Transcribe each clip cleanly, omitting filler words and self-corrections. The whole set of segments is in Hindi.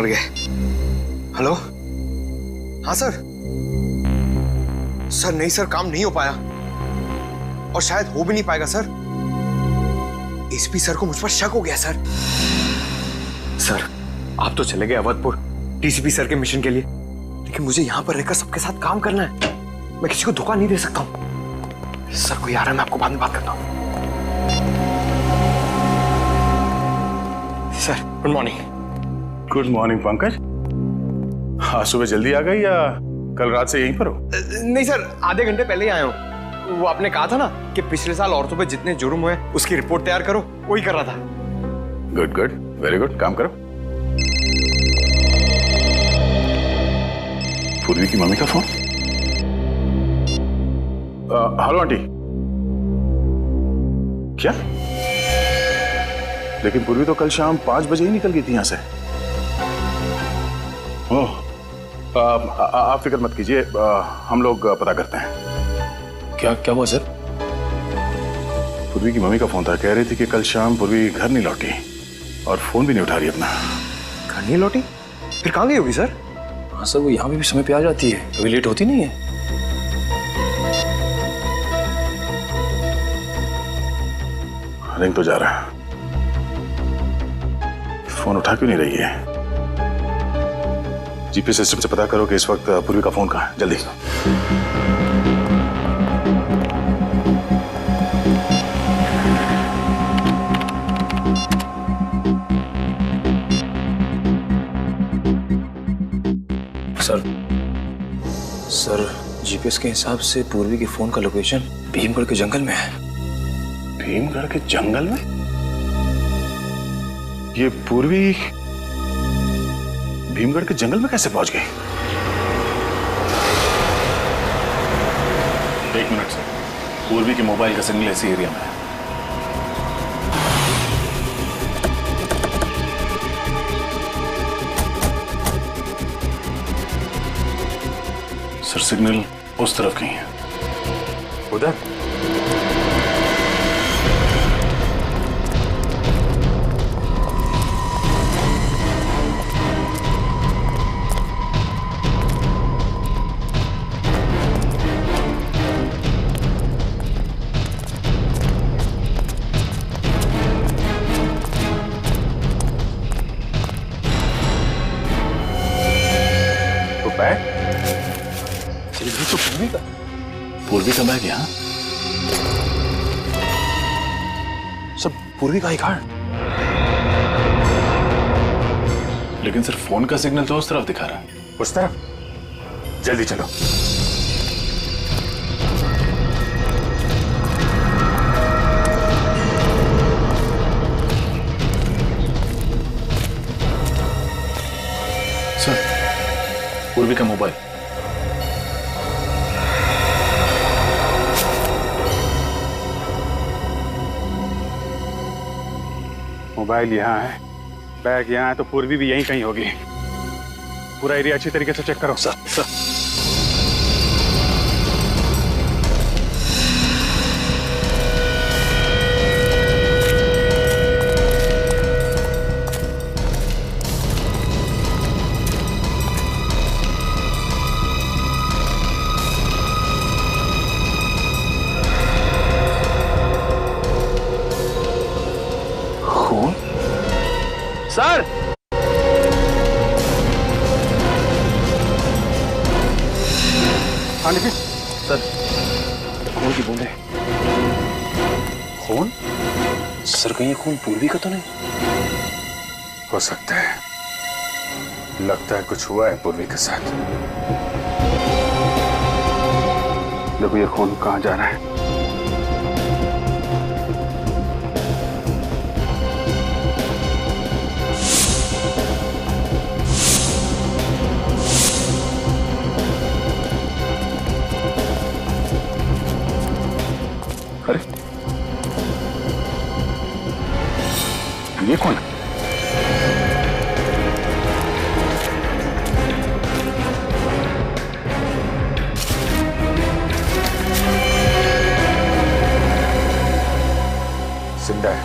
मर गए। हेलो, हाँ सर। सर नहीं सर, काम नहीं हो पाया और शायद हो भी नहीं पाएगा सर। एसपी सर को मुझ पर शक हो गया सर। सर आप तो चले गए अवधपुर डीसीपी सर के मिशन के लिए, लेकिन मुझे यहां पर रहकर सबके साथ काम करना है। मैं किसी को धोखा नहीं दे सकता हूं। सर कोई आ रहा है, मैं आपको बाद में बात करता हूं। Sir good morning. Good morning Pankaj. आज सुबह जल्दी आ गई या कल रात से यहीं पर हो? नहीं सर, आधे घंटे पहले ही आया हूँ। वो आपने कहा था ना कि पिछले साल औरतों पे जितने जुर्म हुए उसकी रिपोर्ट तैयार करो, वही कर रहा था। गुड गुड, वेरी गुड, काम करो। पूर्वी की मम्मी का फोन। Hello aunty. क्या? लेकिन पूर्वी तो कल शाम 5 बजे ही निकल गई थी यहां से। ओह, आप फिक्र मत कीजिए, हम लोग पता करते हैं। क्या क्या हुआ सर? पूर्वी की मम्मी का फोन था, कह रही थी कि कल शाम पूर्वी घर नहीं लौटी और फोन भी नहीं उठा रही अपना। घर नहीं लौटी? फिर कहाँ गई होगी सर? हाँ सर, वो यहाँ भी समय पे आ जाती है, कभी लेट होती नहीं है। रिंग तो जा रहा है, फोन उठा क्यों नहीं रही है? जीपीएस सिस्टम से पता करो कि इस वक्त पूर्वी का फोन कहाँ है, जल्दी। सर जीपीएस के हिसाब से पूर्वी के फोन का लोकेशन भीमगढ़ के जंगल में है। भीमगढ़ के जंगल में? ये पूर्वी भीमगढ़ के जंगल में कैसे पहुंच गई? एक मिनट सर, पूर्वी के मोबाइल का सिग्नल इसी एरिया में है। सर सिग्नल उस तरफ कहीं है। उधर? तो बैग? तो पूर्वी का बैग यहाँ? सब पूर्वी का ही कार्ड। लेकिन सर फोन का सिग्नल तो उस तरफ दिखा रहा है। उस तरफ? जल्दी चलो। सर पूर्वी का मोबाइल। मोबाइल यहाँ है, बैग यहाँ है, तो पूर्वी भी यहीं कहीं होगी। पूरा एरिया अच्छी तरीके से चेक करो। सर सर हाँ लिखिए। सर खून की बूंदे। खून? सर कहीं खून पूर्वी का तो नहीं? हो सकता है, लगता है कुछ हुआ है पूर्वी के साथ। देखो ये खून कहाँ जा रहा है। अरे ये कौन है? जिंदा है।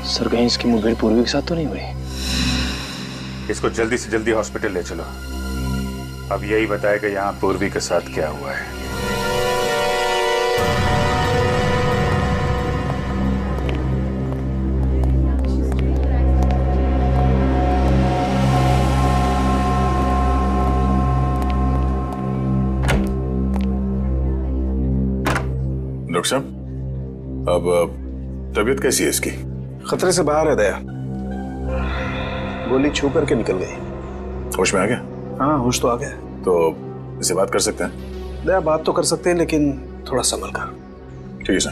सर कहीं इसकी मुठभेड़ पूर्वी के साथ तो नहीं हुई? इसको जल्दी से जल्दी हॉस्पिटल ले चलो। अब यही बताएगा यहाँ पूर्वी के साथ क्या हुआ है। डॉक्टर साहब, अब तबीयत कैसी है इसकी? खतरे से बाहर है दया, गोली छू करके निकल गई। होश में आ गया? हाँ, होश तो आ गया। तो इससे बात कर सकते हैं? दया, बात तो कर सकते हैं लेकिन थोड़ा संभल कर। ठीक है सर।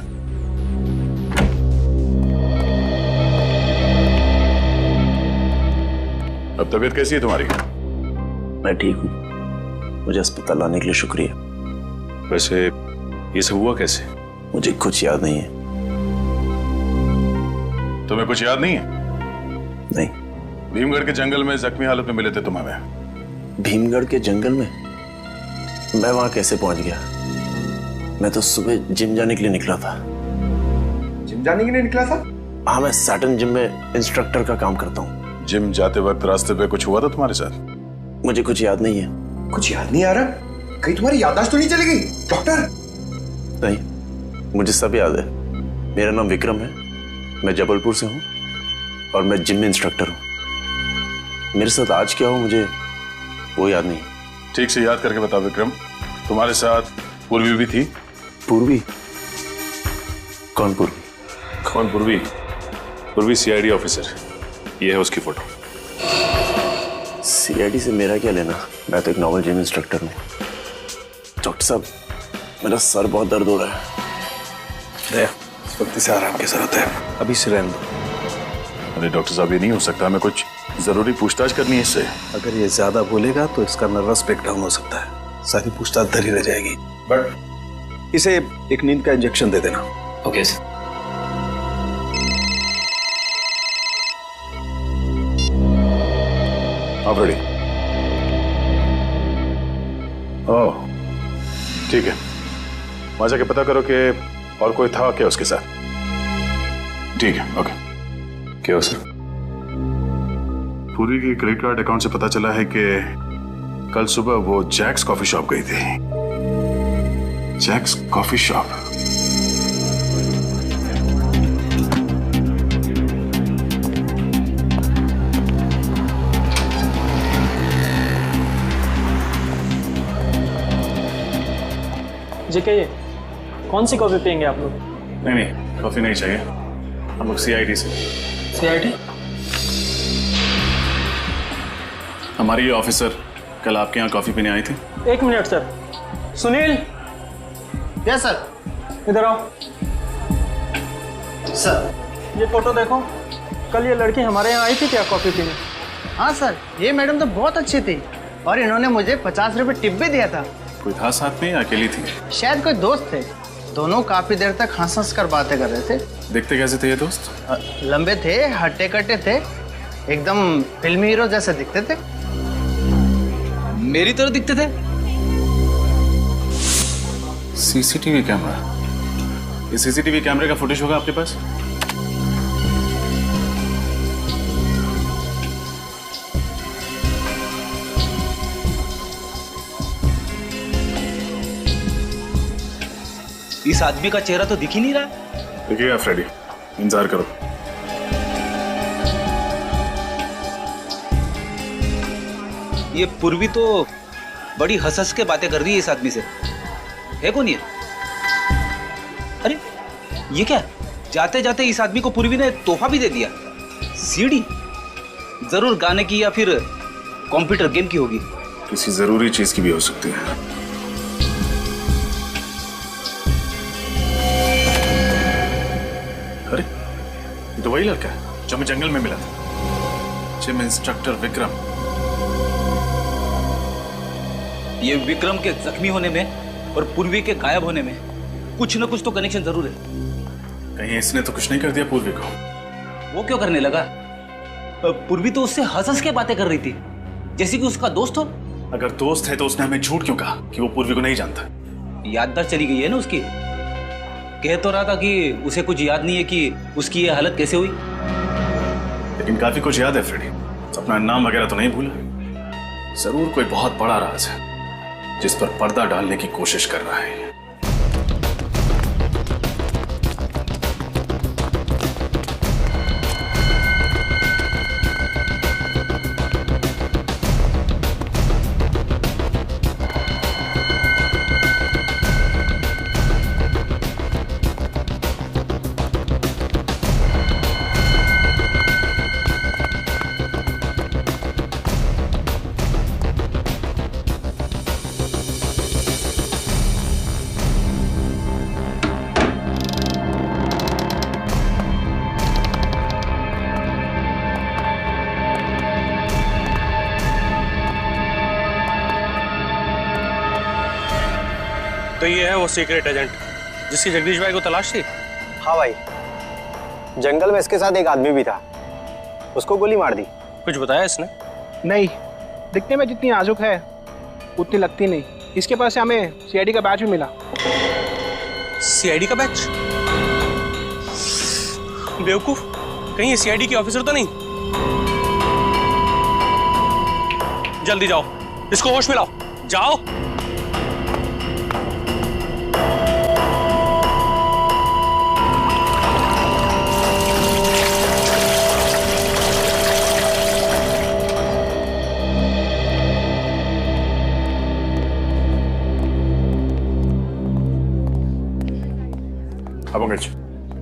अब तबीयत कैसी है तुम्हारी? मैं ठीक हूँ, मुझे अस्पताल लाने के लिए शुक्रिया। वैसे ये सब हुआ कैसे? मुझे कुछ याद नहीं है। तुम्हें कुछ याद नहीं है? नहीं। भीमगढ़ के जंगल में जख्मी हालत में मिले थे तुम हमें। भीमगढ़ के जंगल में? मैं वहां कैसे पहुंच गया? मैं तो सुबह जिम जाने के लिए निकला था। जिम जाने के लिए निकला था? हाँ, मैं सैटर्न जिम में इंस्ट्रक्टर का काम करता हूँ। जिम जाते वक्त रास्ते पे कुछ हुआ था तुम्हारे साथ? मुझे कुछ याद नहीं है। कुछ याद नहीं आ रहा? कहीं तुम्हारी याददाश्त तो नहीं चली गई डॉक्टर? नहीं, मुझे सब याद है। मेरा नाम विक्रम है, मैं जबलपुर से हूँ और मैं जिम में इंस्ट्रक्टर हूँ। मेरे साथ आज क्या हो मुझे वो याद नहीं। ठीक से याद करके बताओ विक्रम, तुम्हारे साथ पूर्वी भी थी? पूर्वी? कौन पूर्वी? कौन पूर्वी? पूर्वी सीआईडी ऑफिसर, ये है उसकी फोटो। सीआईडी से मेरा क्या लेना? मैं तो एक नॉर्मल जिम इंस्ट्रक्टर हूँ। डॉक्टर साहब, मेरा सर बहुत दर्द हो रहा है। इस वक्त से आराम की जरूरत है, अभी से रहने दो। अरे डॉक्टर साहब, ये नहीं हो सकता, हमें कुछ जरूरी पूछताछ करनी है इससे। अगर ये ज्यादा बोलेगा तो इसका नर्वस ब्रेकडाउन हो सकता है, सारी पूछताछ धरी रह जाएगी। बट इसे एक नींद का इंजेक्शन दे देना। Okay sir. आप रेडी? ओह ठीक है, वहां जाके पता करो कि और कोई था क्या उसके साथ। ठीक है, ओके। क्या हो सर? पूरी की क्रेडिट कार्ड अकाउंट से पता चला है कि कल सुबह वो जैक्स कॉफी शॉप गई थी। Jacques coffee shop? जी कहिए, कौन सी कॉफी पियेंगे आप लोग? नहीं, कॉफी नहीं चाहिए, हम लोग सीआईडी से। सीआईडी? हमारी ये ऑफिसर कल आपके यहाँ कॉफी पीने आई थी। एक minute sir. Sunil, yes sir. इधर आओ। सर, ये फोटो देखो, कल ये लड़की हमारे यहाँ आई थी क्या कॉफी पीने? हाँ सर, ये मैडम तो बहुत अच्छी थी और इन्होंने मुझे 50 रुपए टिप भी दिया था। कोई था साथ में या अकेली थी? शायद कोई दोस्त थे। दोनों काफी देर तक हंस कर बातें कर रहे थे। देखते कैसे थे ये दोस्त? लंबे थे, हट्टे कट्टे थे, एकदम फिल्मी हीरो जैसे दिखते थे। मेरी तरह दिखते थे? CCTV camera? ये सीसीटीवी कैमरे का फुटेज होगा आपके पास? इस आदमी का चेहरा तो दिख ही नहीं रहा। देखिएगा फ्रेडी, इंतजार करो। ये पूर्वी तो बड़ी हंस के बातें कर रही है इस आदमी से। है कौन ये? अरे ये क्या, जाते जाते इस आदमी को पूर्वी ने तोहफा भी दे दिया। सीडी जरूर गाने की या फिर कंप्यूटर गेम की होगी। किसी जरूरी चीज की भी हो सकती है। अरे ये तो वही लड़का है जो हमें जंगल में मिला था, जिम इंस्ट्रक्टर विक्रम। ये विक्रम के जख्मी होने में और पूर्वी के गायब होने में कुछ न कुछ तो कनेक्शन जरूर है। कहीं इसने तो कुछ नहीं कर दिया पूर्वी को? वो क्यों करने लगा? पूर्वी तो उससे हंस के बातें कर रही थी, जैसे कि उसका दोस्त हो। अगर दोस्त है तो उसने हमें झूठ क्यों कहा कि वो पूर्वी को नहीं जानता? याददाश्त चली गई है ना उसकी। कह तो रहा था कि उसे कुछ याद नहीं है कि उसकी ये हालत कैसे हुई। लेकिन काफी कुछ याद है फ्रेडी। अपना नाम वगैरह तो नहीं भूला? जरूर कोई बहुत बड़ा राज है जिस पर पर्दा डालने की कोशिश कर रहा है। तो ये है वो सीक्रेट एजेंट जिसकी जगदीश भाई को तलाश थी? हाँ भाई, जंगल में इसके साथ एक आदमी भी था, उसको गोली मार दी। कुछ बताया इसने? नहीं, दिखने में जितनी नाजुक है उतनी लगती नहीं। इसके पास से हमें सीआईडी का बैच भी मिला। सीआईडी का बैच? बेवकूफ, कहीं ये सीआईडी के ऑफिसर तो नहीं? जल्दी जाओ, इसको होश में लाओ, जाओ। अब अंग्रेज,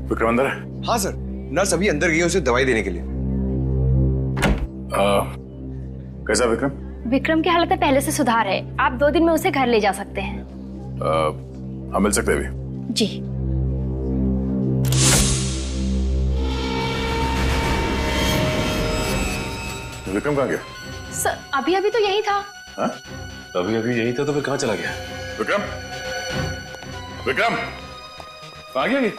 विक्रम अंदर है? हाँ सर, नर्स अभी अंदर गई है उसे दवाई देने के लिए। कैसा विक्रम? विक्रम की हालत में पहले से सुधार है। आप 2 दिन में उसे घर ले जा सकते हैं। हम मिल सकते हैं अभी? जी। विक्रम कहाँ गया? सर अभी अभी तो यही था। हाँ? अभी अभी यही था तो फिर कहाँ चला गया? विक्रम, विक्रम कहाँ गया ये?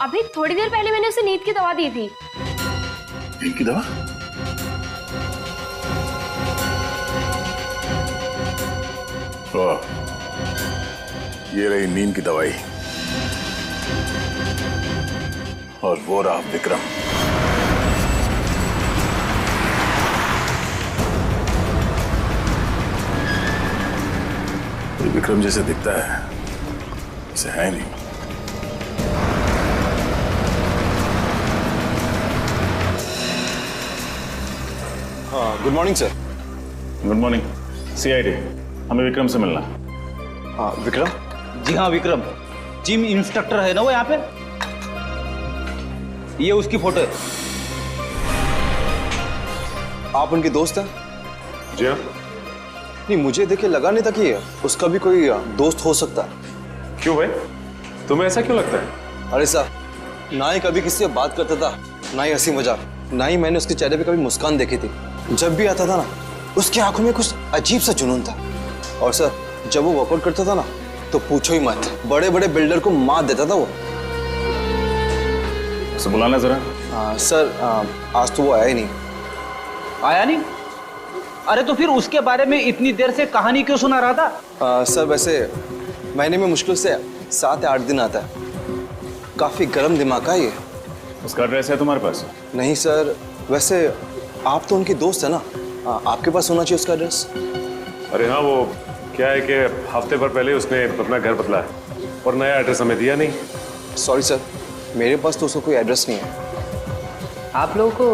अभी थोड़ी देर पहले मैंने उसे नींद की दवा दी थी। नींद की दवा? ये रही नींद की दवाई और वो रहा विक्रम। ये विक्रम जैसे दिखता है इसे है नहीं। हाँ, good morning sir. Good morning. CID, हमें विक्रम से मिलना। हाँ विक्रम? जी हाँ विक्रम, जिम इंस्ट्रक्टर है ना वो यहाँ पे। ये उसकी फोटो है। आप उनके दोस्त हैं? जी हाँ। नहीं, मुझे देखे लगा नहीं था कि उसका भी कोई दोस्त हो सकता है। क्यों भाई, तुम्हें ऐसा क्यों लगता है? अरे साहब, ना ही कभी किसी से बात करता था, ना ही हंसी मजाक, ना ही मैंने उसके चेहरे पे कभी मुस्कान देखी थी। जब भी आता था ना, उसकी आंखों में कुछ अजीब सा जुनून था। और सर, जब वो वर्कआउट करता था ना, तो पूछो ही मत, बड़े बड़े बिल्डर को मात देता था वो। उसे बुलाना जरा। सर, आज तो वो आया ही नहीं। आया नहीं? अरे तो फिर उसके बारे में इतनी देर से कहानी क्यों सुना रहा था? सर वैसे महीने में मुश्किल से 7 या 8 दिन आता है। काफी गर्म दिमाग का ये। उसका एड्रेस है तुम्हारे पास? नहीं सर, वैसे आप तो उनकी दोस्त है ना, आपके पास होना चाहिए उसका एड्रेस। अरे हाँ, वो क्या है कि हफ्ते भर पहले उसने अपना घर बदला है और नया एड्रेस हमें दिया नहीं। सॉरी सर, मेरे पास तो उसका कोई एड्रेस नहीं है। आप लोगों को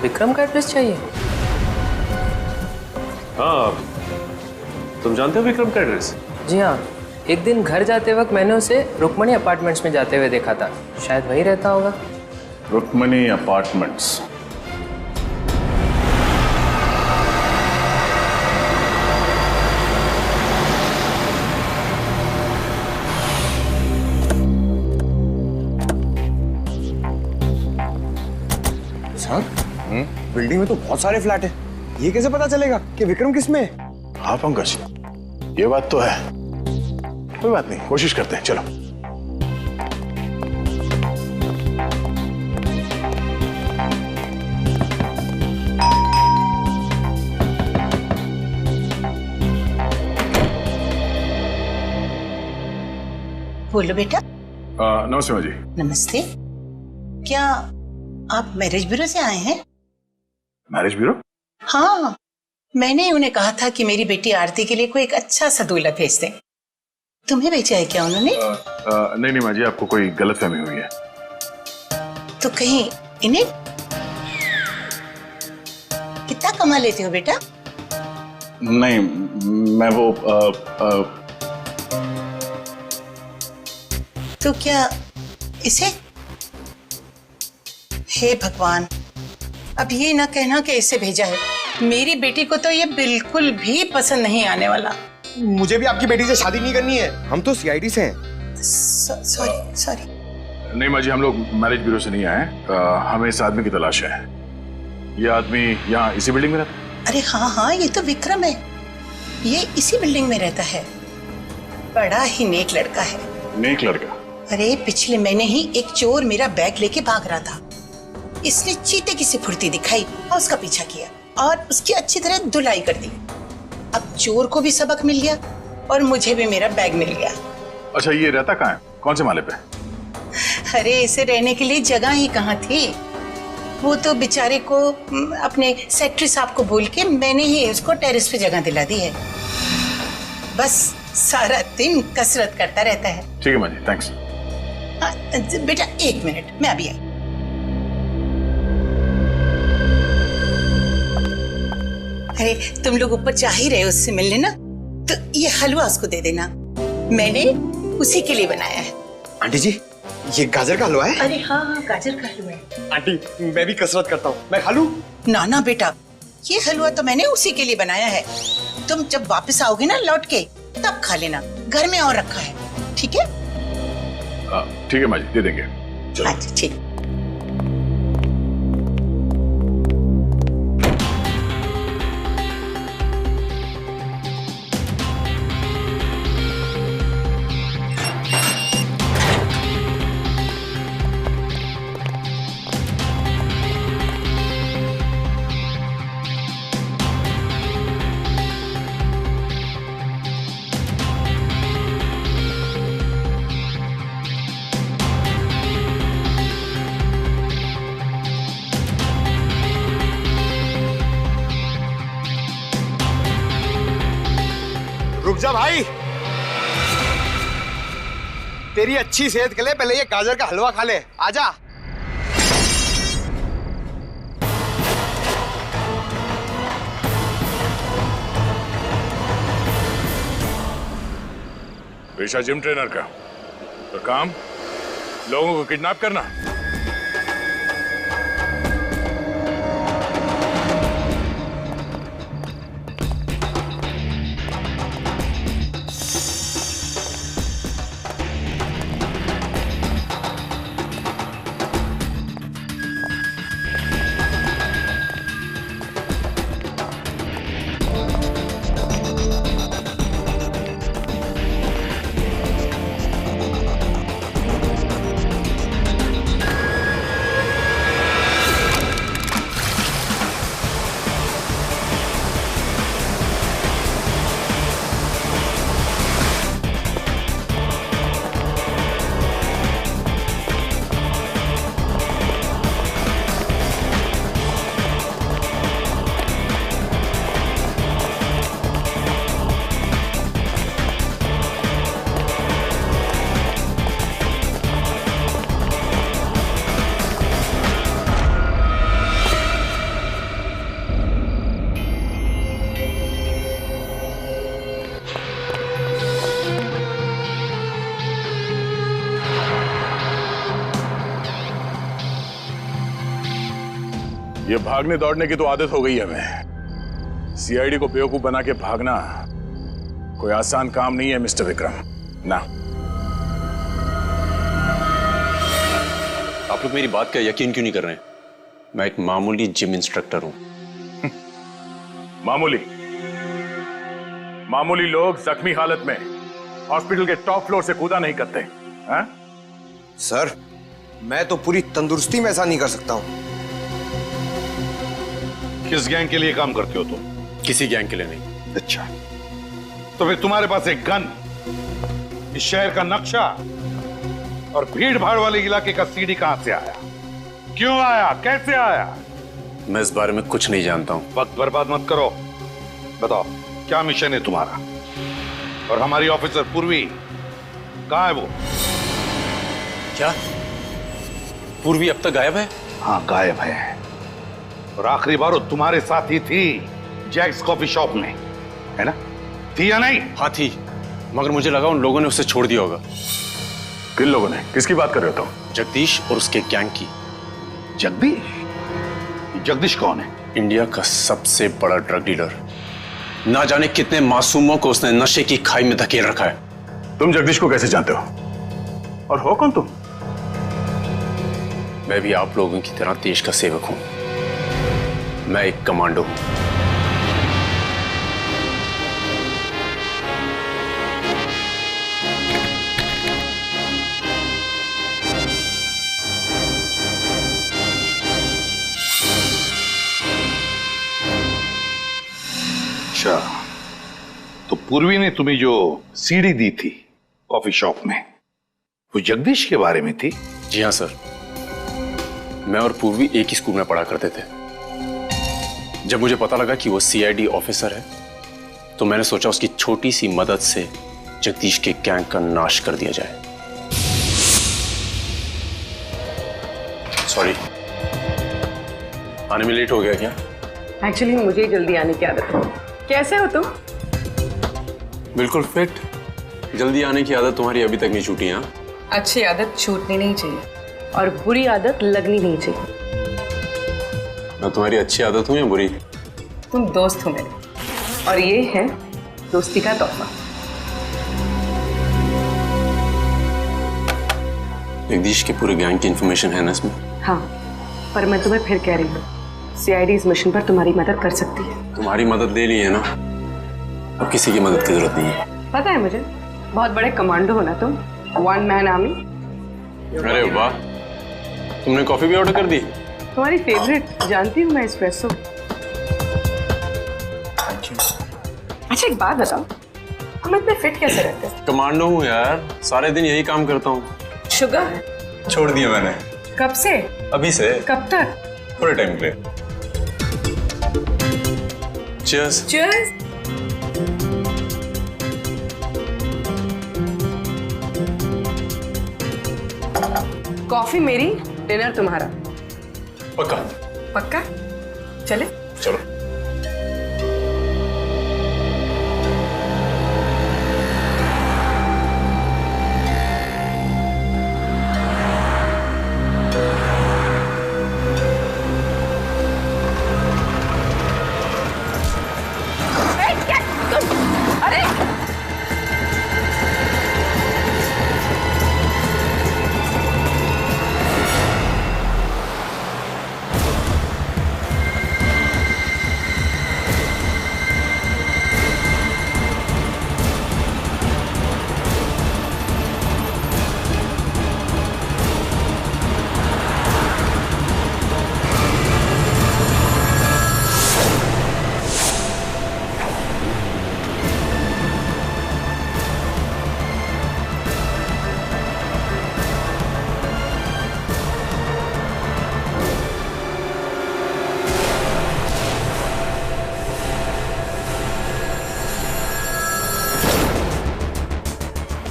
विक्रम का एड्रेस चाहिए? हाँ, तुम जानते हो विक्रम का एड्रेस? जी हाँ, एक दिन घर जाते वक्त मैंने उसे रुक्मणी अपार्टमेंट्स में जाते हुए देखा था। शायद वही रहता होगा। रुक्मणी अपार्टमेंट्स? सर, बिल्डिंग में तो बहुत सारे फ्लैट है, ये कैसे पता चलेगा कि विक्रम किस में है? हाँ पंकज, ये बात तो है। कोई बात नहीं, कोशिश करते हैं, चलो। बोलो बेटा। नमस्ते माँ जी। नमस्ते। क्या आप मैरिज ब्यूरो से आए हैं? Marriage bureau? हाँ, मैंने उन्हें कहा था कि मेरी बेटी आरती के लिए कोई एक अच्छा सा दूल्हा भेज दें। तुम्हें भेजा है क्या उन्होंने? नहीं माँ जी, आपको कोई गलतफहमी हुई है। तो कहीं इन्हें कितना कमा लेते हो बेटा? नहीं, मैं वो तो क्या इसे? हे भगवान, अब ये ना कहना कि इसे भेजा है। मेरी बेटी को तो ये बिल्कुल भी पसंद नहीं आने वाला। मुझे भी आपकी बेटी से शादी नहीं करनी है, हम तो सीआईडी से हैं। सॉरी। नहीं माँ जी, हम लोग मैरिज ब्यूरो से नहीं आए। हमें इस आदमी की तलाश है। ये आदमी यहाँ इसी बिल्डिंग में रहता है? अरे हाँ, ये तो विक्रम है। ये इसी बिल्डिंग में रहता है। बड़ा ही नेक लड़का है। नेक लड़का? अरे पिछले महीने ही एक चोर मेरा बैग लेके भाग रहा था। इसने चीते की सी फुर्ती दिखाई और उसका पीछा किया और उसकी अच्छी तरह धुलाई कर दी। अब चोर को भी सबक मिल गया और मुझे भी मेरा बैग मिल गया। अच्छा, ये रहता कहाँ है? कौन से माले पे? अरे इसे रहने के लिए जगह ही कहाँ थी। वो तो बेचारे को अपने सेक्रेटरी साहब को बोल के मैंने ही उसको टेरेस पे जगह दिला दी है। बस सारा दिन कसरत करता रहता है। ठीक है माँ जी, थैंक्स। बेटा 1 मिनट, मैं अभी आई। अरे तुम लोग ऊपर जा ही रहे हो उससे मिलने ना, तो ये हलवा उसको दे देना। मैंने उसी के लिए बनाया है। आंटी जी, ये गाजर का हलवा है? अरे हाँ, गाजर का हलवा है। आंटी, मैं भी कसरत करता हूँ, मैं खा लूं? ना बेटा, ये हलवा तो मैंने उसी के लिए बनाया है। तुम जब वापस आओगे ना लौट के, तब खा लेना। घर में और रखा है, ठीक है? ठीक है माँ जी, दे देंगे। अच्छा ठीक। रुक जा भाई, तेरी अच्छी सेहत के लिए पहले ये गाजर का हलवा खा ले। आजा। पेशा जिम ट्रेनर का, तो काम लोगों को किडनैप करना। ये भागने दौड़ने की तो आदत हो गई है हमें। सीआईडी को बेवकूफ बना के भागना कोई आसान काम नहीं है मिस्टर विक्रम। ना, आप लोग मेरी बात का यकीन क्यों नहीं कर रहे हैं? मैं एक मामूली जिम इंस्ट्रक्टर हूं। मामूली लोग जख्मी हालत में हॉस्पिटल के टॉप फ्लोर से कूदा नहीं करते हैं? सर, मैं तो पूरी तंदुरुस्ती में ऐसा नहीं कर सकता हूं। किस गैंग के लिए काम करते हो तुम? किसी गैंग के लिए नहीं। अच्छा, तो फिर तुम्हारे पास एक गन, इस शहर का नक्शा और भीड़ भाड़ वाले इलाके का सीडी कहां से आया? क्यों आया? कैसे आया? मैं इस बारे में कुछ नहीं जानता हूँ। वक्त बर्बाद मत करो, बताओ क्या मिशन है तुम्हारा? और हमारी ऑफिसर पूर्वी कहाँ है वो? क्या पूर्वी अब तक गायब है? हाँ गायब है, और आखिरी बार वो तुम्हारे साथ ही थी जैक्स कॉफी शॉप में, है ना? थी या नहीं? हाँ थी, मगर मुझे लगा उन लोगों ने उसे छोड़ दिया होगा। किन लोगों ने? किसकी बात कर रहे हो तुम? जगदीश और उसके गैंग की। जगदीश? जगदीश कौन है? इंडिया का सबसे बड़ा ड्रग डीलर। ना जाने कितने मासूमों को उसने नशे की खाई में धकेल रखा है। तुम जगदीश को कैसे जानते हो? और हो कौन तुम? मैं भी आप लोगों की तरह देश का सेवक हूं। मैं एक कमांडो हूं। अच्छा, तो पूर्वी ने तुम्हें जो सीडी दी थी कॉफी शॉप में, वो जगदीश के बारे में थी? जी हाँ सर, मैं और पूर्वी एक ही स्कूल में पढ़ा करते थे। जब मुझे पता लगा कि वो सीआईडी ऑफिसर है, तो मैंने सोचा उसकी छोटी सी मदद से जगदीश के गैंग का नाश कर दिया जाए। सॉरी, आने में लेट हो गया क्या? एक्चुअली मुझे जल्दी आने की आदत है। कैसे हो तुम? बिल्कुल फिट। जल्दी आने की आदत तुम्हारी अभी तक नहीं छूटी। हाँ, अच्छी आदत छूटनी नहीं चाहिए और बुरी आदत लगनी नहीं चाहिए। मैं तुम्हारी अच्छी आदत हूँ या बुरी? तुम दोस्त हो मेरे, और ये है दोस्ती का तोहफा। जगदीश के पूरे गैंग की इंफॉर्मेशन है ना इसमें? हाँ, पर मैं तुम्हें फिर कह रही हूँ, सीआईडी इस मिशन पर तुम्हारी मदद कर सकती है। तुम्हारी मदद ले ली है ना, अब किसी की मदद की जरूरत नहीं है। पता है मुझे, बहुत बड़े कमांडो हो ना तुम, वन मैन आर्मी। अरे वाह, तुमने कॉफी भी ऑर्डर कर दी? तुम्हारी फेवरेट, जानती हूँ मैं, एस्प्रेसो। अच्छा एक बात बताओ, हम इतने फिट कैसे रहते हैं? कमांडो हूँ यार, सारे दिन यही काम करता हूँ। शुगर छोड़ दिया मैंने। कब से? अभी से। कब तक? थोड़े टाइम के लिए। Cheers. Cheers. कॉफी मेरी, डिनर तुम्हारा। पक्का? पक्का? चले? चलो।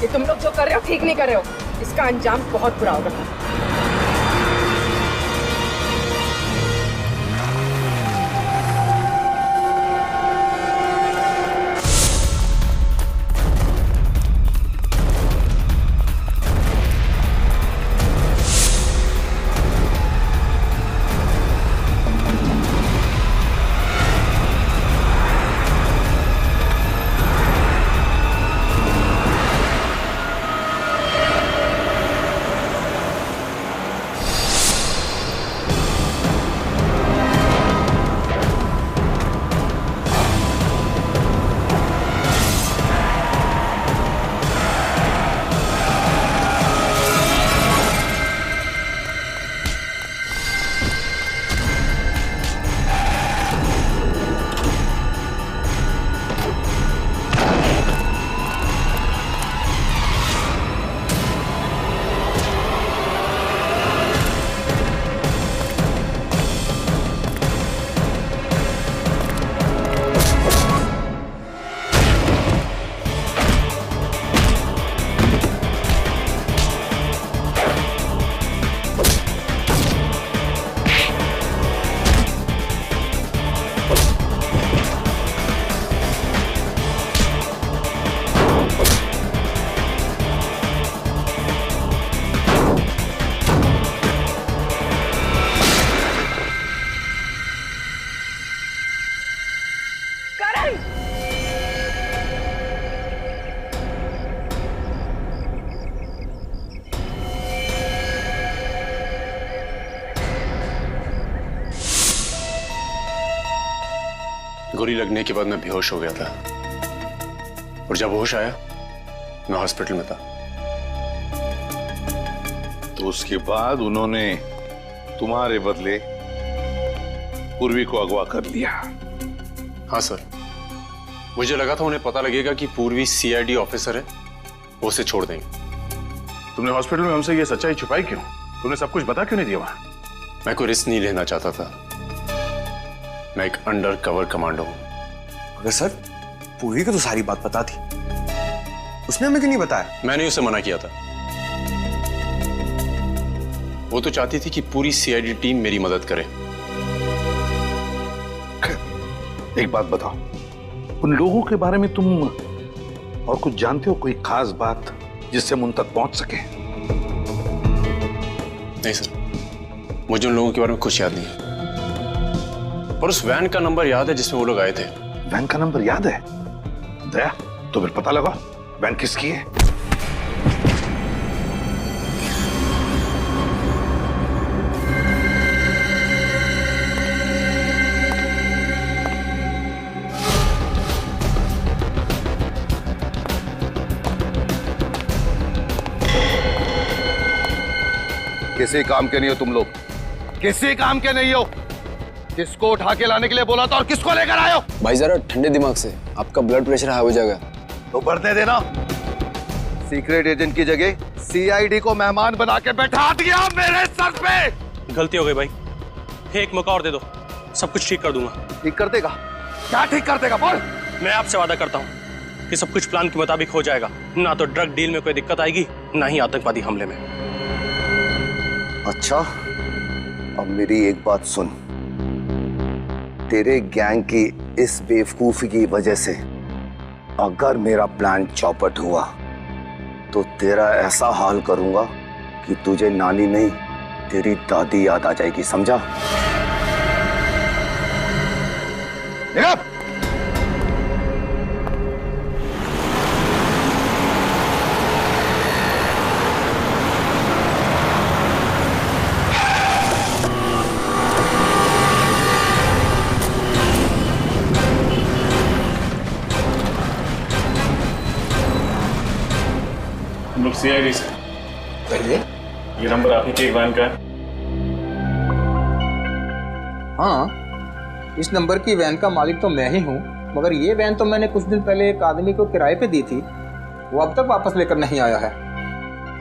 ये तुम लोग जो कर रहे हो ठीक नहीं कर रहे हो, इसका अंजाम बहुत बुरा होगा। गोली लगने के बाद मैं बेहोश हो गया था और जब होश आया मैं हॉस्पिटल में था। तो उसके बाद उन्होंने तुम्हारे बदले पूर्वी को अगवा कर लिया? हाँ सर, मुझे लगा था उन्हें पता लगेगा कि पूर्वी सीआईडी ऑफिसर है, वो उसे छोड़ देंगे। तुमने हॉस्पिटल में हमसे ये सच्चाई छुपाई क्यों? तुमने सब कुछ बता क्यों नहीं दिया वहां? मैं कोई रिस्क नहीं लेना चाहता था। मैं एक अंडर कवर कमांडो हूं। मगर सर, पूर्वी को तो सारी बात पता थी, उसने हमें क्यों नहीं बताया? मैंने उसे मना किया था। वो तो चाहती थी कि पूरी सीआईडी टीम मेरी मदद करे। एक बात बताओ, उन लोगों के बारे में तुम और कुछ जानते हो? कोई खास बात जिससे हम उन तक पहुंच सके? नहीं सर, मुझे उन लोगों के बारे में कुछ याद नहीं है, पर उस वैन का नंबर याद है जिसमें वो लोग आए थे। वैन का नंबर याद है? दया, तो फिर पता लगा वैन किसकी है। किसी काम के नहीं हो तुम लोग, किसी काम के नहीं हो। किसको उठा के लाने के लिए बोला था और किसको लेकर आए हो? भाई जरा ठंडे दिमाग से, आपका ब्लड प्रेशर हाई हो जाएगा। तो बढ़ने देना। सीक्रेट एजेंट की जगह सीआईडी को मेहमान बना के बैठा दिया मेरे सर पे। गलती हो गई भाई, एक मौका और दे दो, सब कुछ ठीक कर दूंगा। ठीक कर देगा? क्या ठीक कर देगा बोल? मैं आपसे वादा करता हूँ कि सब कुछ प्लान के मुताबिक हो जाएगा। ना तो ड्रग डील में कोई दिक्कत आएगी, ना ही आतंकवादी हमले में। अच्छा, अब मेरी एक बात सुन। तेरे गैंग की इस बेवकूफी की वजह से अगर मेरा प्लान चौपट हुआ तो तेरा ऐसा हाल करूंगा कि तुझे नानी नहीं, तेरी दादी याद आ जाएगी, समझा? हम लोग सीआईडी से। ये नंबर आप ही के एक वैन का है? हाँ, इस नंबर की वैन का मालिक तो मैं ही हूँ, मगर ये वैन तो मैंने कुछ दिन पहले एक आदमी को किराए पे दी थी, वो अब तक वापस लेकर नहीं आया है।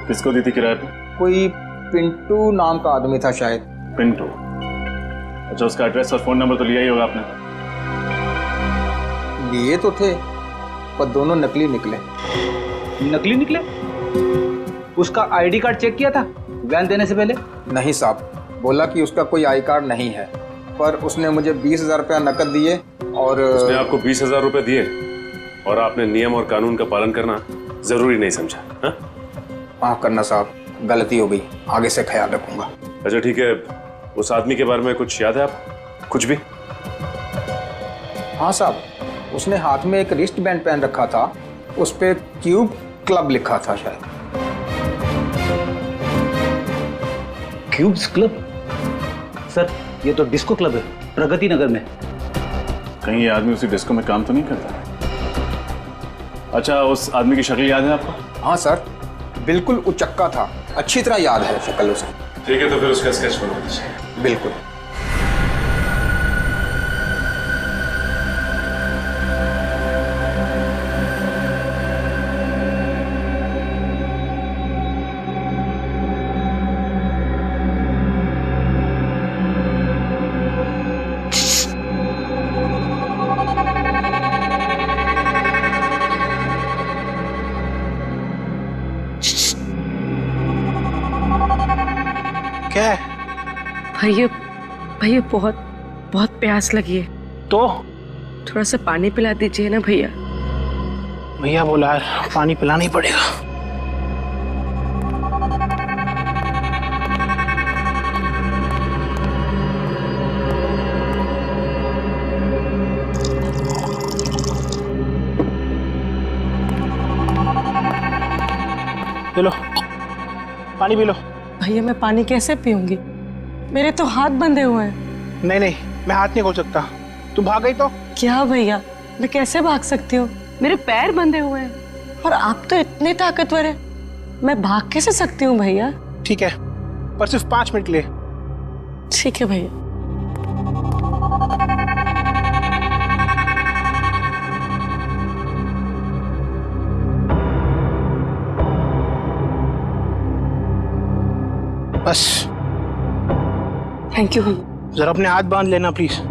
किसको दी थी किराए पे? कोई पिंटू नाम का आदमी था शायद। पिंटू? अच्छा, उसका एड्रेस और फोन नंबर तो लिया ही होगा आपने? लिए तो थे, पर दोनों नकली निकले। नकली निकले? उसका आईडी कार्ड चेक किया था वैन देने से पहले? नहीं साहब, बोला कि उसका कोई आई कार्ड नहीं है, पर उसने मुझे 20,000 रुपया नकद दिए और उसने आपको 20,000 रुपए दिए और आपने नियम और कानून का पालन करना जरूरी नहीं समझा? हाँ? माफ करना साहब, गलती हो गई, आगे से ख्याल रखूंगा। अच्छा ठीक है, उस आदमी के बारे में कुछ याद है आप? कुछ भी? हाँ साहब, उसने हाथ में एक रिस्ट बैंड पहन रखा था, उस पे क्यूब क्लब लिखा था शायद। Cubes club? सर, ये तो डिस्को क्लब है, प्रगति नगर में। कहीं ये आदमी उसी डिस्को में काम तो नहीं करता? अच्छा, उस आदमी की शक्ल याद है आपको? हाँ सर, बिल्कुल उचक्का था, अच्छी तरह याद है शक्ल उसकी। ठीक है, तो फिर उसका स्केच बना दीजिए। बिल्कुल। क्या है? भैया बहुत बहुत प्यास लगी है, तो थोड़ा सा पानी पिला दीजिए ना भैया। भैया बोला यार, पानी पिलाना ही पड़ेगा। ले लो, पानी पी लो। भैया मैं पानी कैसे पीऊंगी, मेरे तो हाथ बंधे हुए हैं। नहीं नहीं, मैं हाथ नहीं खोल सकता, तुम भाग गई तो? क्या भैया, मैं कैसे भाग सकती हूँ? मेरे पैर बंधे हुए हैं और आप तो इतने ताकतवर हैं, मैं भाग कैसे सकती हूँ भैया? ठीक है, पर सिर्फ 5 मिनट के लिए। ठीक है भैया। बस। थैंक यू भैया। जरा अपने हाथ बांध लेना प्लीज।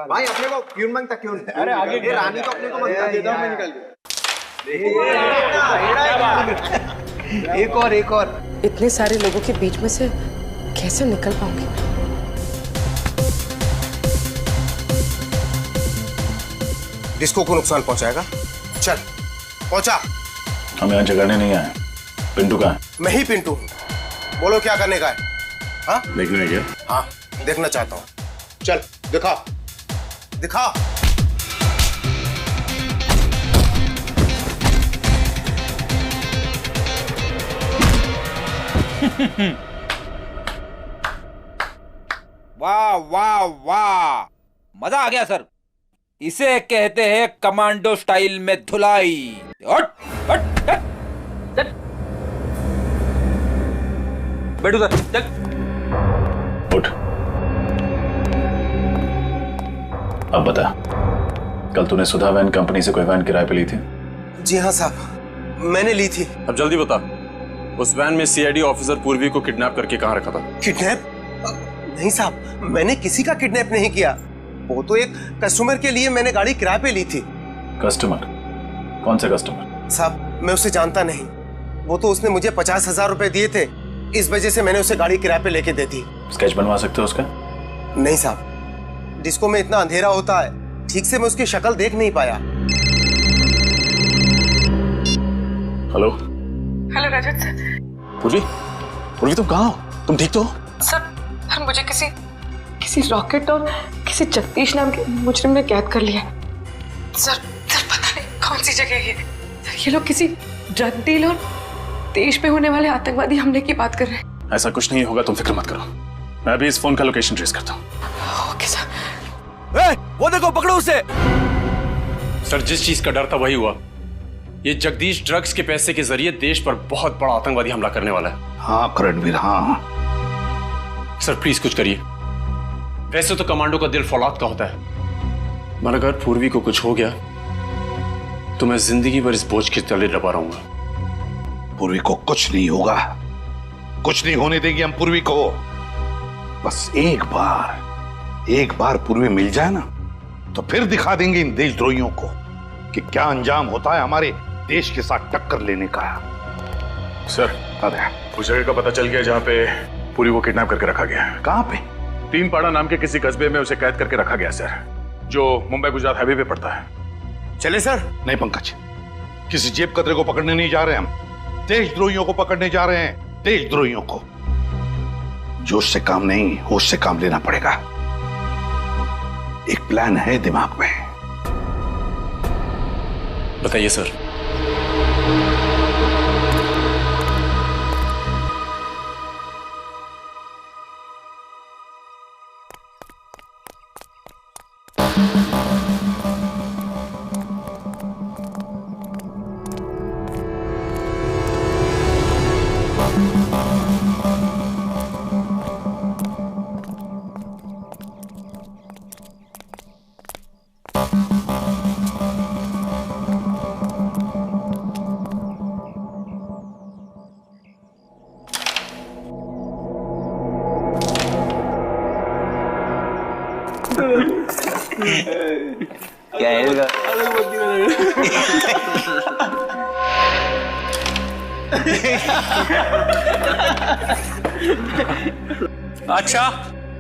भाई अपने को क्यों मांगता क्यों? अरे आगे रानी तो अपने को मांगता देता मैं निकाल दिया। एक और इतने सारे लोगों के बीच में से कैसे निकल पाऊंगी? डिस्को को नुकसान पहुंचाएगा? चल पहुंचा। हम यहाँ झगड़ने नहीं आए। पिंटू कहाँ है? मैं ही पिंटू हूँ। बोलो क्या करने का है? हाँ देखने क्या? हाँ देखना चाहता हूँ। चल दिखा दिखा। वाह वाह वाह, मजा आ गया सर। इसे कहते हैं कमांडो स्टाइल में धुलाई। हट हट हट चल बैठो सर, चल उठ। अब बता, कल तूने सुधा वैन कंपनी से कोई वैन किराए पे ली थी? जी हाँ साहब, मैंने ली थी। अब जल्दी बता, उस वैन में सीआईडी ऑफिसर पूर्वी को किडनैप करके कहाँ रखा था? किडनैप? नहीं साहब, मैंने किसी का किडनैप नहीं किया। वो तो एक कस्टमर के लिए मैंने गाड़ी किराए पे ली थी। कस्टमर? कौन से कस्टमर? साहब मैं उसे जानता नहीं। वो तो उसने मुझे 50,000 रुपए दिए थे, इस वजह से मैंने उसे गाड़ी किराए पे लेके दे दी। स्केच बनवा सकते हो उसका? नहीं साहब, डिस्को में इतना अंधेरा होता है, ठीक से मैं उसकी शक्ल देख नहीं पाया। हेलो हेलो रजत सर। पूर्वी, पूर्वी तुम कहाँ हो? तुम ठीक तो हो? सर मुझे किसी रॉकेट और किसी जगदीश नाम के मुजरिम ने कैद कर लिया। सर पता नहीं कौन सी जगह है ये। सर ये लोग किसी ड्रग डील और देश में होने वाले आतंकवादी हमले की बात कर रहे हैं। ऐसा कुछ नहीं होगा, तुम फिक्र मत करो। मैं अभी इस फोन का लोकेशन ट्रेस करता हूँ। Okay sir. वो देखो, पकड़ो उसे। सर जिस चीज का डर था वही हुआ। ये जगदीश ड्रग्स के पैसे के जरिए देश पर बहुत बड़ा आतंकवादी हमला करने वाला है। हाँ करणवीर, हाँ। सर प्लीज कुछ करिए। वैसे तो कमांडो का दिल फौलाद का होता है, मगर अगर पूर्वी को कुछ हो गया तो मैं जिंदगी भर इस बोझ के तले दबा रहूंगा। पूर्वी को कुछ नहीं होगा, कुछ नहीं होने देंगे हम पूर्वी को। बस एक बार पूर्वी मिल जाए ना, तो फिर दिखा देंगे इन देशद्रोहियों को कि क्या अंजाम होता है हमारे देश के साथ टक्कर लेने का। सर उस जगह का पता चल गया जहाँ पे पूरी को किडनैप करके रखा गया है। कहाँ पे? 3 पाड़ा नाम के किसी कस्बे में उसे कैद करके रखा गया सर, जो मुंबई गुजरात हाईवे पे पड़ता है। चले सर? नहीं पंकज, किसी जेब कतरे को पकड़ने नहीं जा रहे हम, देशद्रोहियों को पकड़ने जा रहे हैं। देशद्रोहियों को। जोश से काम नहीं, होश से काम लेना पड़ेगा। एक प्लान है दिमाग में। बताइए सर। क्या है अच्छा,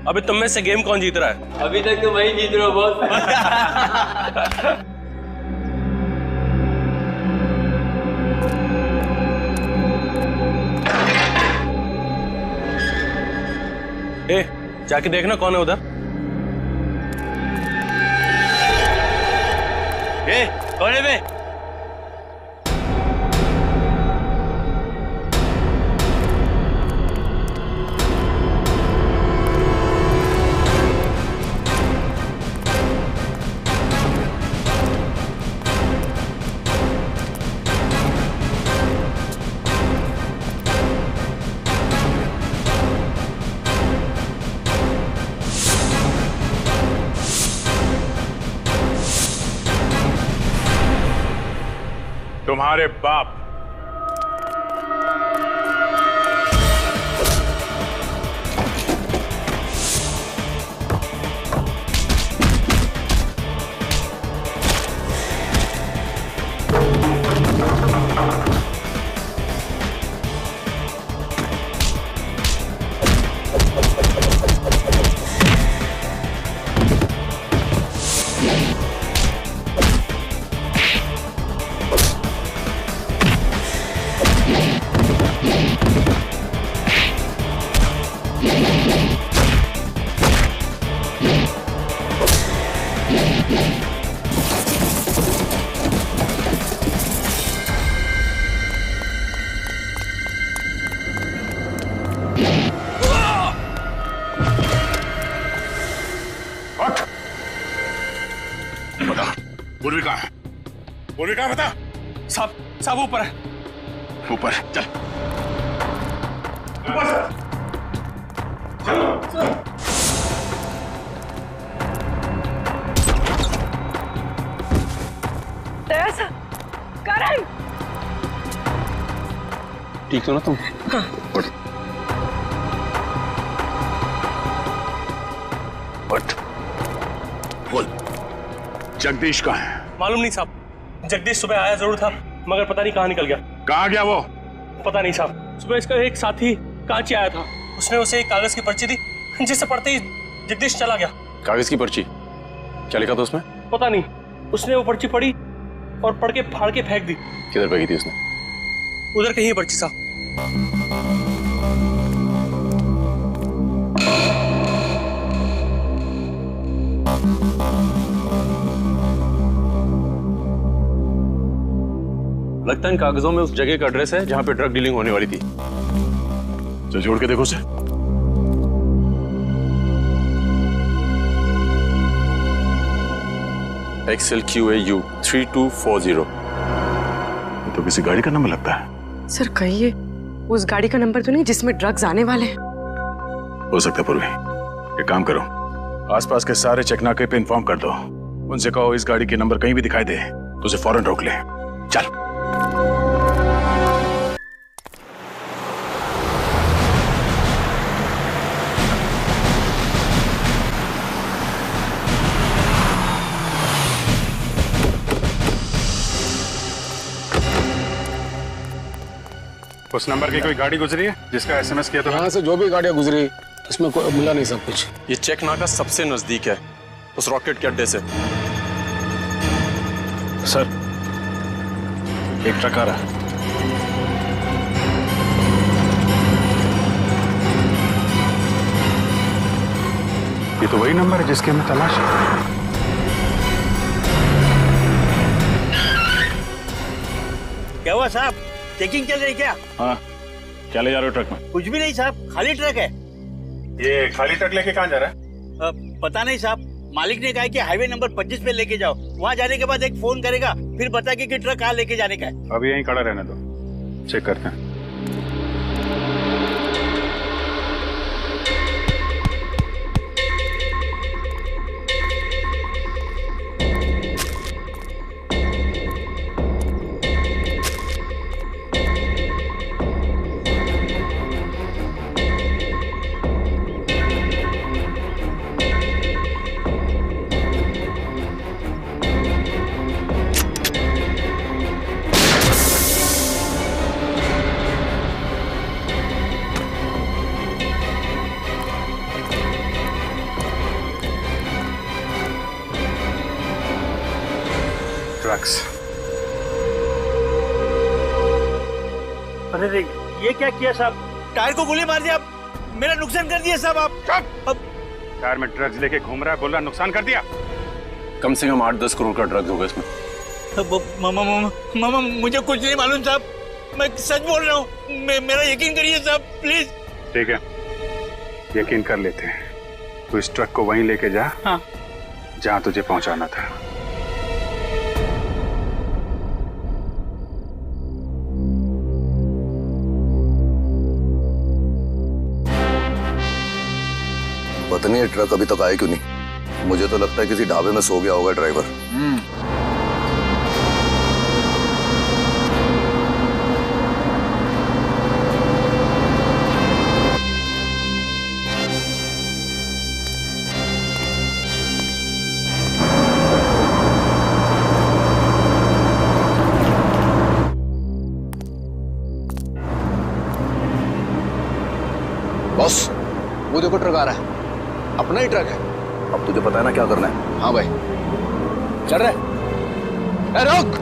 अभी तुम में से गेम कौन जीत रहा है? अभी तक तो वही जीत रहे हो बॉस। ए, जाके देखना कौन है उधर। ए, कौन है बे? तुम्हारे बाप। पूर्वी कहाँ है? पूर्वी कहाँ बता? साहब ऊपर है। ऊपर चल। ऐसा करण, ठीक हो ना तुम? उठ। उठ। बोल, जगदीश कहाँ है? मालूम नहीं साहब। जगदीश सुबह आया जरूर था, मगर पता नहीं कहाँ निकल गया। कहाँ गया वो? पता नहीं साहब। सुबह इसका एक साथी कांची आया था, उसने उसे एक कागज की पर्ची दी, जिसे पढ़ते ही जगदीश चला गया। कागज की पर्ची? क्या लिखा था उसमें? पता नहीं, उसने वो पर्ची पढ़ी और पढ़ के फाड़ के फेंक दी। किधर फेंकी थी उसने? उधर कहीं है पर्ची साहब। लगता है इन कागजों में उस जगह का एड्रेस है जहां पे ड्रग डीलिंग होने वाली थी। तो जोड़ के देखो उसे। XLQAU 3240। ये तो किसी गाड़ी का नंबर लगता है। सर कहिए उस गाड़ी का नंबर तो नहीं जिसमें ड्रग्स आने वाले हैं? हो सकता है पूर्वी। एक काम करो, आसपास के सारे चेकनाके पे इन्फॉर्म कर दो। उनसे कहो इस गाड़ी के नंबर कहीं भी दिखाई दे तो उसे फौरन रोक ले। चल। उस नंबर की कोई गाड़ी गुजरी है जिसका SMS किया था? यहाँ से जो भी गाड़ियाँ गुजरी उसमें कोई मिला नहीं सब कुछ। ये चेक नाका सबसे नजदीक है उस रॉकेट के अड्डे से। सर, एक ट्रक आ रहा है। ये तो वही नंबर है जिसकी हमें तलाश है। क्या हुआ साहब, चेकिंग चल रही क्या? हाँ, क्या ले जा रहे हो ट्रक में? कुछ भी नहीं साहब, खाली ट्रक है। ये खाली ट्रक लेके कहाँ जा रहा है? पता नहीं साहब, मालिक ने कहा कि हाईवे नंबर 25 पे लेके जाओ। वहाँ जाने के बाद एक फोन करेगा, फिर बताएगा कि ट्रक कहाँ लेके जाने का है। अभी यहीं खड़ा रहने दो, चेक करते हैं। अरे ये क्या किया साहब, टायर को गोली मार दिया। मेरा नुकसान कर दिया साहब आप। कार में ड्रग्स लेके घूम रहा है, बोल रहा नुकसान कर दिया। कम से कम 8-10 करोड़ का ड्रग्स होगा इसमें। मामा मुझे कुछ नहीं मालूम साहब, मैं सच बोल रहा हूँ, मेरा यकीन करिए साहब प्लीज। ठीक है, यकीन कर लेते हैं। तू इस ट्रक को वहीं लेके जा। हाँ। जहां तुझे पहुंचाना था। पता नहीं ये ट्रक अभी तक आया क्यों नहीं। मुझे तो लगता है किसी ढाबे में सो गया होगा ड्राइवर। बॉस, वो देखो ट्रक आ रहा है, अपना ही ट्रक है। अब तुझे पता है ना क्या करना है? हाँ भाई, चल रहे। ए, रुक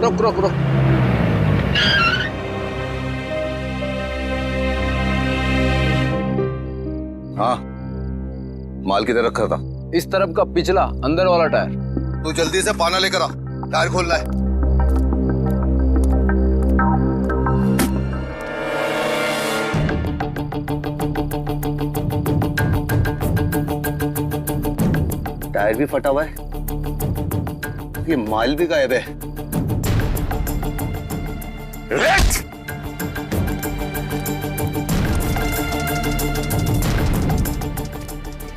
रुक रुक रुक। हाँ, माल किधर रखा था? इस तरफ का पिछला अंदर वाला टायर। तू जल्दी से पाना लेकर आ, टायर खोलना है। टायर भी फटा हुआ है, ये माल भी गायब है।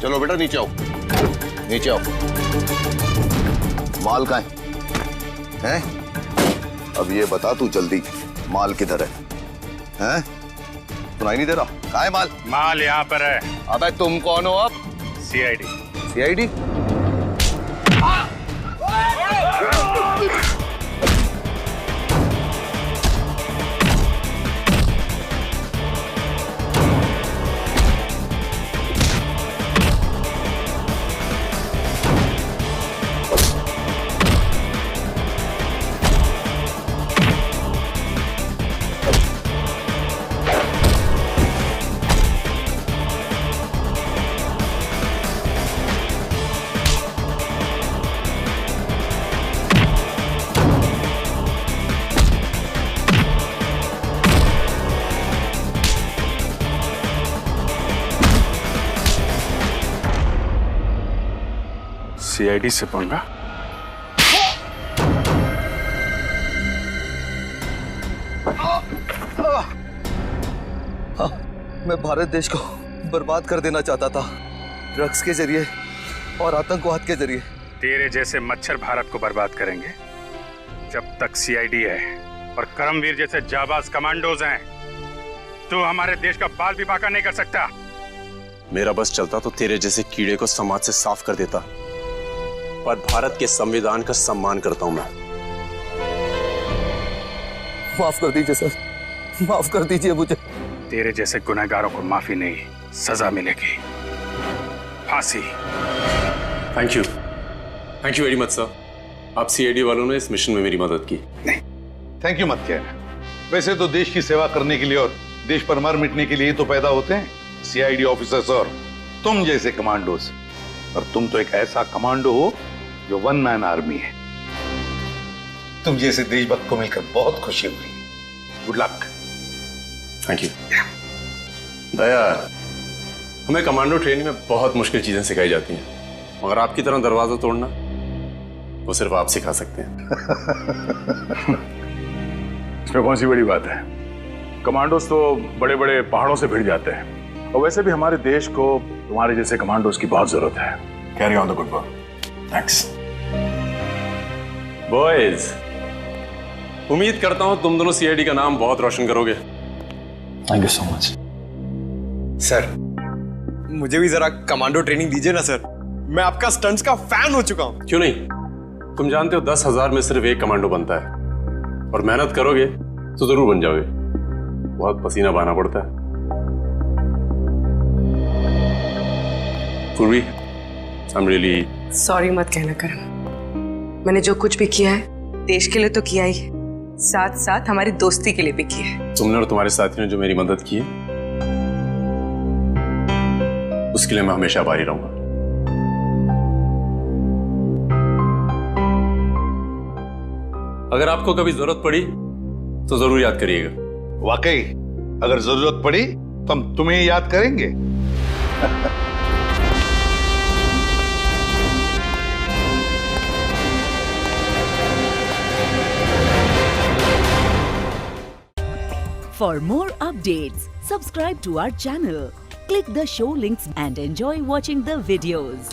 चलो बेटा नीचे आओ, नीचे आओ। माल कहाँ है? हैं? अब ये बता तू जल्दी, माल किधर है? हैं? सुनाई नहीं दे रहा? कहाँ है माल? माल यहाँ पर है। अबे तुम कौन हो अब? सीआईडी। सीआईडी? सीआईडी से पंगा? हाँ, मैं भारत देश को बर्बाद कर देना चाहता था, ड्रग्स के जरिए और आतंकवाद के जरिए। तेरे जैसे मच्छर भारत को बर्बाद करेंगे जब तक सीआईडी है और करमवीर जैसे जाबाज कमांडोज हैं। तू हमारे देश का बाल भी बांका नहीं कर सकता। मेरा बस चलता तो तेरे जैसे कीड़े को समाज से साफ कर देता, पर भारत के संविधान का सम्मान करता हूं मैं। माफ कर दीजिए सर, माफ कर दीजिए मुझे। तेरे जैसे गुनहगारों को माफी नहीं, सजा मिलेगी, फांसी। Thank you very much sir. आप सीआईडी वालों ने इस मिशन में मेरी मदद की। नहीं, थैंक यू मत कहना। वैसे तो देश की सेवा करने के लिए और देश पर मार मिटने के लिए तो पैदा होते हैं सीआईडी ऑफिसर्स और तुम जैसे कमांडोज। और तुम तो एक ऐसा कमांडो हो जो वन मैन आर्मी है। तुम जैसे देशभक्त को मिलकर बहुत खुशी हुई। Good luck. Thank you. Daya, हमें कमांडो ट्रेनिंग में बहुत मुश्किल चीजें सिखाई जाती हैं, मगर आपकी तरह दरवाजा तोड़ना वो सिर्फ आप सिखा सकते हैं। इसमें कौन सी बड़ी बात है? कमांडोज तो बड़े बड़े पहाड़ों से भिड़ जाते हैं, और वैसे भी हमारे देश को तुम्हारे जैसे कमांडोज की बहुत जरूरत है। Carry on the good work. Thanks boys. उम्मीद करता हूं तुम दोनों सीआईडी का नाम बहुत रोशन करोगे। Thank you so much sir. मुझे भी जरा कमांडो ट्रेनिंग दीजिए ना सर, मैं आपका स्टंट्स का फैन हो चुका हूं। क्यों नहीं? तुम जानते हो 10,000 में सिर्फ एक कमांडो बनता है, और मेहनत करोगे तो जरूर बन जाओगे। बहुत पसीना बहाना पड़ता है। पूर्वी, I'm really सॉरी मत कहना करण, मैंने जो कुछ भी किया है देश के लिए तो किया ही है, साथ साथ हमारी दोस्ती के लिए भी किया है। तुमने और तुम्हारे साथी ने जो मेरी मदद की है उसके लिए मैं हमेशा आभारी रहूंगा। अगर आपको कभी जरूरत पड़ी तो जरूर याद करिएगा। वाकई अगर जरूरत पड़ी तो हम तुम्हें याद करेंगे। For more updates, subscribe to our channel, click the show links and enjoy watching the videos.